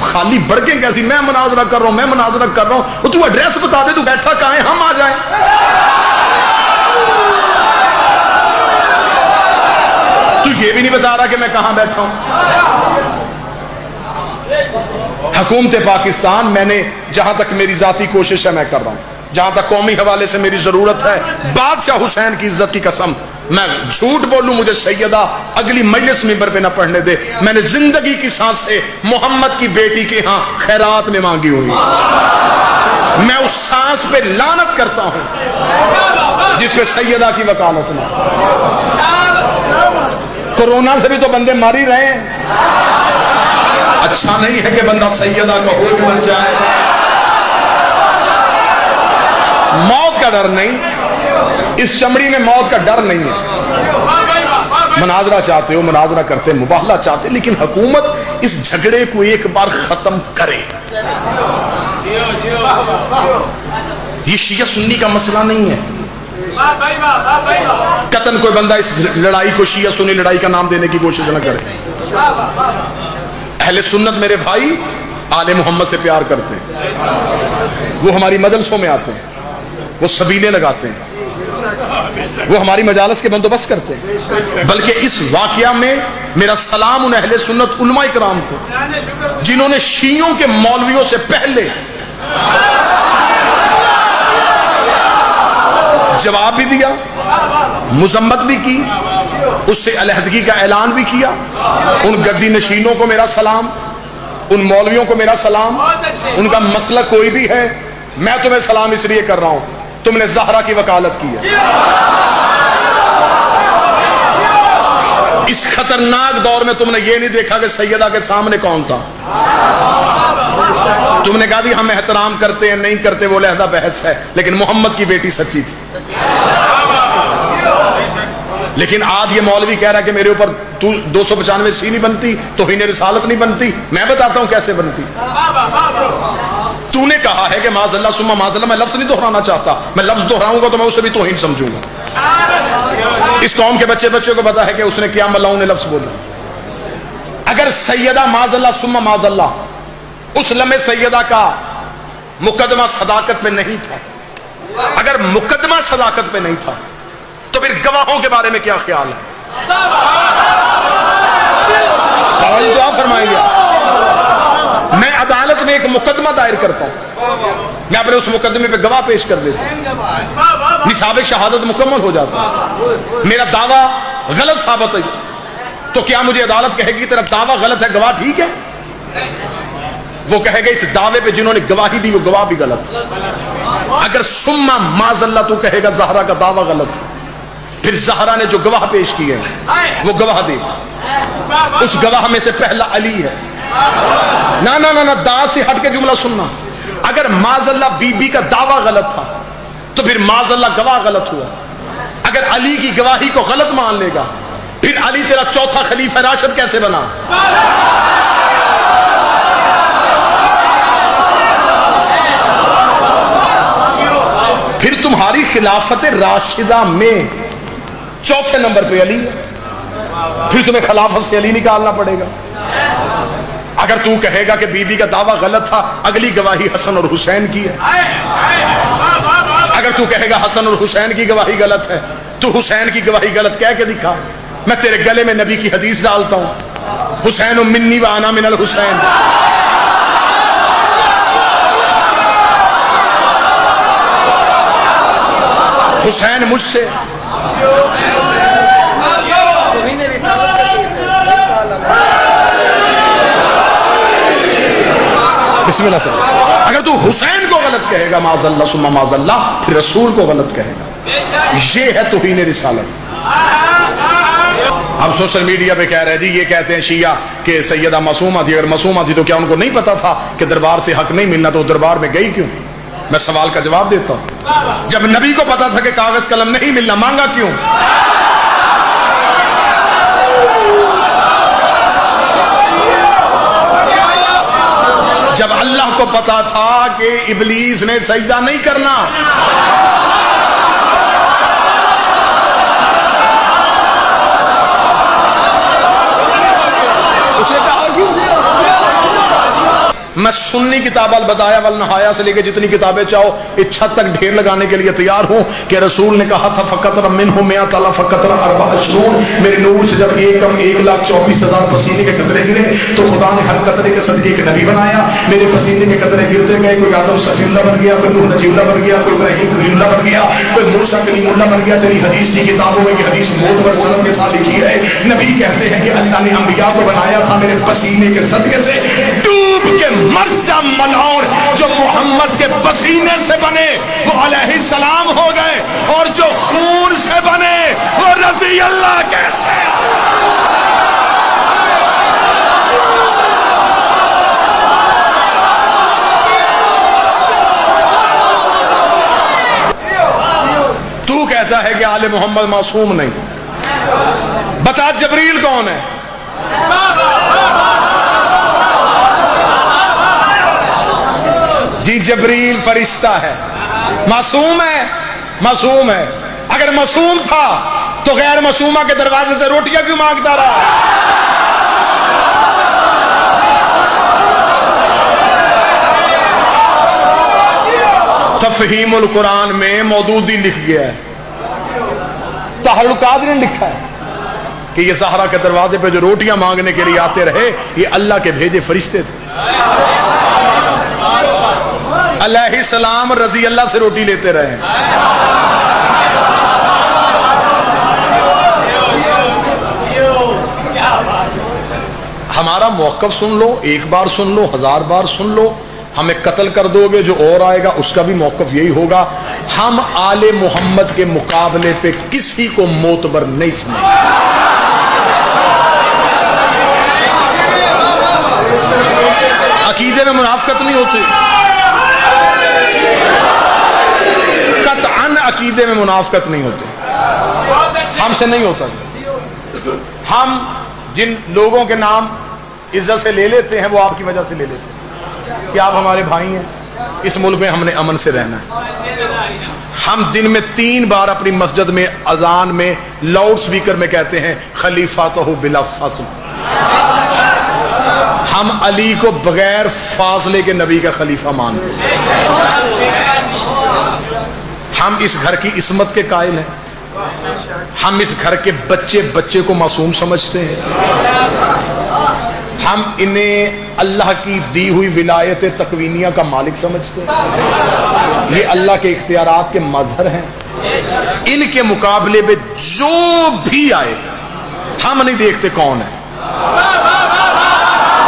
خالی بڑکیں کیسی، میں مناظرہ کر رہا ہوں، میں مناظرہ کر رہا ہوں، تو ایڈریس بتا دے، تو بیٹھا کہاں ہے، ہم آ جائیں۔ تو یہ بھی نہیں بتا رہا کہ میں کہاں بیٹھا ہوں۔ حکومت پاکستان، میں نے جہاں تک میری ذاتی کوشش ہے میں کر رہا ہوں، جہاں تک قومی حوالے سے میری ضرورت ہے، بادشاہ حسین کی عزت کی قسم میں جھوٹ بولوں مجھے سیدہ اگلی مجلس ممبر پہ نہ پڑھنے دے، میں نے زندگی کی سانس سے محمد کی بیٹی کے ہاں خیرات میں مانگی ہوئی، میں اس سانس پہ لعنت کرتا ہوں جس پہ سیدہ کی وکالت میں۔ کورونا سے بھی تو بندے مار ہی رہے ہیں، اچھا نہیں ہے کہ بندہ سیدہ کا حکم بن جائے۔ موت کا ڈر نہیں، اس چمڑی میں موت کا ڈر نہیں ہے۔ مناظرہ چاہتے ہو مناظرہ کرتے، مباہلہ چاہتے، لیکن حکومت اس جھگڑے کو ایک بار ختم کرے۔ یہ شیعہ سنی کا مسئلہ نہیں ہے، قطعاً کوئی بندہ اس لڑائی کو شیعہ سنی لڑائی کا نام دینے کی کوشش نہ کرے۔ اہل سنت میرے بھائی آل محمد سے پیار کرتے ہیں، وہ ہماری مجلسوں میں آتے ہیں، وہ سبیلیں لگاتے ہیں، وہ ہماری مجالس کے بندوبست کرتے ہیں۔ بلکہ اس واقعہ میں میرا سلام ان اہل سنت علماء کرام کو جنہوں نے شیعوں کے مولویوں سے پہلے جواب بھی دیا، مذمت بھی کی، اس سے علیحدگی کا اعلان بھی کیا۔ ان گدی نشینوں کو میرا سلام، ان مولویوں کو میرا سلام۔ ان کا مسئلہ کوئی بھی ہے، میں تمہیں سلام اس لیے کر رہا ہوں، تم نے زہرا کی وکالت کی ہے۔ اس خطرناک دور میں تم نے یہ نہیں دیکھا کہ سیدہ کے سامنے کون تھا، تم نے کہا دی ہم احترام کرتے ہیں نہیں کرتے وہ علیحدہ بحث ہے، لیکن محمد کی بیٹی سچی تھی۔ لیکن آج یہ مولوی کہہ رہا ہے کہ میرے اوپر 295 سی نہیں بنتی، توہین رسالت نہیں بنتی، میں بتاتا ہوں کیسے بنتی۔ تو نے کہا ہے کہ معاذ اللہ ثم معاذ اللہ، میں لفظ نہیں دہرانا چاہتا، میں لفظ دہراؤں گا تو میں اسے بھی توہین سمجھوں گا۔ اس قوم کے بچے کو پتا ہے کہ اس نے کیا ملاؤں نے لفظ بولا۔ اگر سیدہ معاذ اللہ ثم معاذ اللہ اس لمحے سیدہ کا مقدمہ صداقت پہ نہیں تھا، اگر مقدمہ صداقت پہ نہیں تھا تو پھر گواہوں کے بارے میں کیا خیال ہے؟ دعا فرمائیں گے۔ میں عدالت میں ایک مقدمہ دائر کرتا ہوں، میں اپنے اس مقدمے پہ گواہ پیش کر دیتا ہوں، نصاب شہادت مکمل ہو جاتا ہے، میرا دعویٰ غلط ثابت ہے تو کیا مجھے عدالت کہے گی تیرا دعویٰ غلط ہے، گواہ ٹھیک ہے؟ وہ کہے گا اس دعوے پہ جنہوں نے گواہی دی وہ گواہ بھی غلط۔ اگر ثم معاذ اللہ تو کہے گا زہرا کا دعویٰ غلط ہے، پھر زہرا نے جو گواہ پیش کیے ہیں وہ گواہ دے، اس گواہ میں سے پہلا علی ہے۔ نہ دعوت سے ہٹ کے جملہ سننا، اگر معاذ اللہ بی بی کا دعویٰ غلط تھا تو پھر معاذ اللہ گواہ غلط ہوا۔ اگر علی کی گواہی کو غلط مان لے گا پھر علی تیرا چوتھا خلیفہ راشد کیسے بنا؟ پھر تمہاری خلافت راشدہ میں چوتھے نمبر پہ علی ہے، پھر تمہیں خلافت سے علی نکالنا پڑے گا۔ اگر تو کہے گا کہ بی بی کا دعویٰ غلط تھا، اگلی گواہی حسن اور حسین کی ہے۔ اگر تو کہے گا حسن اور حسین کی گواہی غلط ہے تو حسین کی گواہی غلط کہہ کے دکھا، میں تیرے گلے میں نبی کی حدیث ڈالتا ہوں، حسین منی وانا من الحسین۔ حسین مجھ سے، بسم اللہ سے، اگر تو حسین کو غلط کہے گا معاذ اللہ ثم معاذ اللہ، پھر رسول کو غلط کہے گا، یہ ہے توہین رسالت۔ ہم سوشل میڈیا پہ کہہ رہے تھے، یہ کہتے ہیں شیعہ کہ سیدہ معصومہ تھی، اگر معصومہ تھی تو کیا ان کو نہیں پتا تھا کہ دربار سے حق نہیں ملنا، تو دربار میں گئی کیوں؟ میں سوال کا جواب دیتا ہوں، جب نبی کو پتا تھا کہ کاغذ قلم نہیں ملنا، مانگا کیوں؟ جب اللہ کو پتا تھا کہ ابلیس نے سجدہ نہیں کرنا، اسے کہا کیوں؟ میں سنی کتاب البدایہ والنہایہ سے لے کے جتنی کتابیں چاہو اس چھت تک ڈھیر لگانے کے لیے تیار ہوں کہ رسول نے کہا تھا فقطر منہ مئات اللہ فقطر 24 میرے نور سے جب 1,24,000 پسینے کے قطرے گرے تو خدا نے ہر قطرے کے صدقے ایک نبی بنایا. میرے پسینے کے قطرے گرتے گئے, کوئی آدم صفی اللہ بن گیا, کوئی نوح نجی اللہ بن گیا, کوئی ابراہیم خلیل اللہ بن گیا, کوئی موسیٰ کلیم اللہ بن گیا. تیری حدیث کی کتابوں میں یہ حدیث معتبر سند کے ساتھ لکھی ہے. نبی کہتے ہیں کہ اللہ نے انبیاء کو بنایا تھا میرے پسینے کے صدقے سے. ڈوب کے مر جا ملعون, جو محمد کے پسینے سے بنے وہ علیہ السلام ہو گئے, اور جو خون سے بنے وہ رضی اللہ کیسے. تو کہتا ہے کہ آل محمد معصوم نہیں. بتا جبریل کون ہے؟ جی جبریل فرشتہ ہے. معصوم ہے؟ معصوم ہے. اگر معصوم تھا تو غیر معصومہ کے دروازے سے روٹیاں کیوں مانگتا رہا؟ تفہیم القرآن میں مودودی لکھ گیا ہے, طاہر القادری نے لکھا ہے کہ یہ زہرا کے دروازے پہ جو روٹیاں مانگنے کے لیے آتے رہے یہ اللہ کے بھیجے فرشتے تھے. علیہ السلام رضی اللہ سے روٹی لیتے رہے. ہمارا موقف سن لو, ایک بار سن لو, 1000 بار سن لو. ہمیں قتل کر دو گے, جو اور آئے گا اس کا بھی موقف یہی ہوگا. ہم آل محمد کے مقابلے پہ کسی کو معتبر نہیں سمجھتے. عقیدے میں منافقت نہیں ہوتی, قطعاً عقیدے میں منافقت نہیں ہوتی. ہم سے نہیں ہوتا. ہم جن لوگوں کے نام عزت سے لے لیتے ہیں وہ آپ کی وجہ سے لے لیتے ہیں کہ آپ ہمارے بھائی ہیں. اس ملک میں ہم نے امن سے رہنا ہے. ہم دن میں 3 بار اپنی مسجد میں اذان میں لاؤڈ سپیکر میں کہتے ہیں خلیفاتہ بلا فاصل. ہم علی کو بغیر فاصلے کے نبی کا خلیفہ مانتے ہیں. ہم اس گھر کی عصمت کے قائل ہیں. ہم اس گھر کے بچے بچے کو معصوم سمجھتے ہیں. ہم انہیں اللہ کی دی ہوئی ولایت تکوینیہ کا مالک سمجھتے ہیں. یہ اللہ کے اختیارات کے مظہر ہیں. ان کے مقابلے میں جو بھی آئے ہم نہیں دیکھتے کون ہے.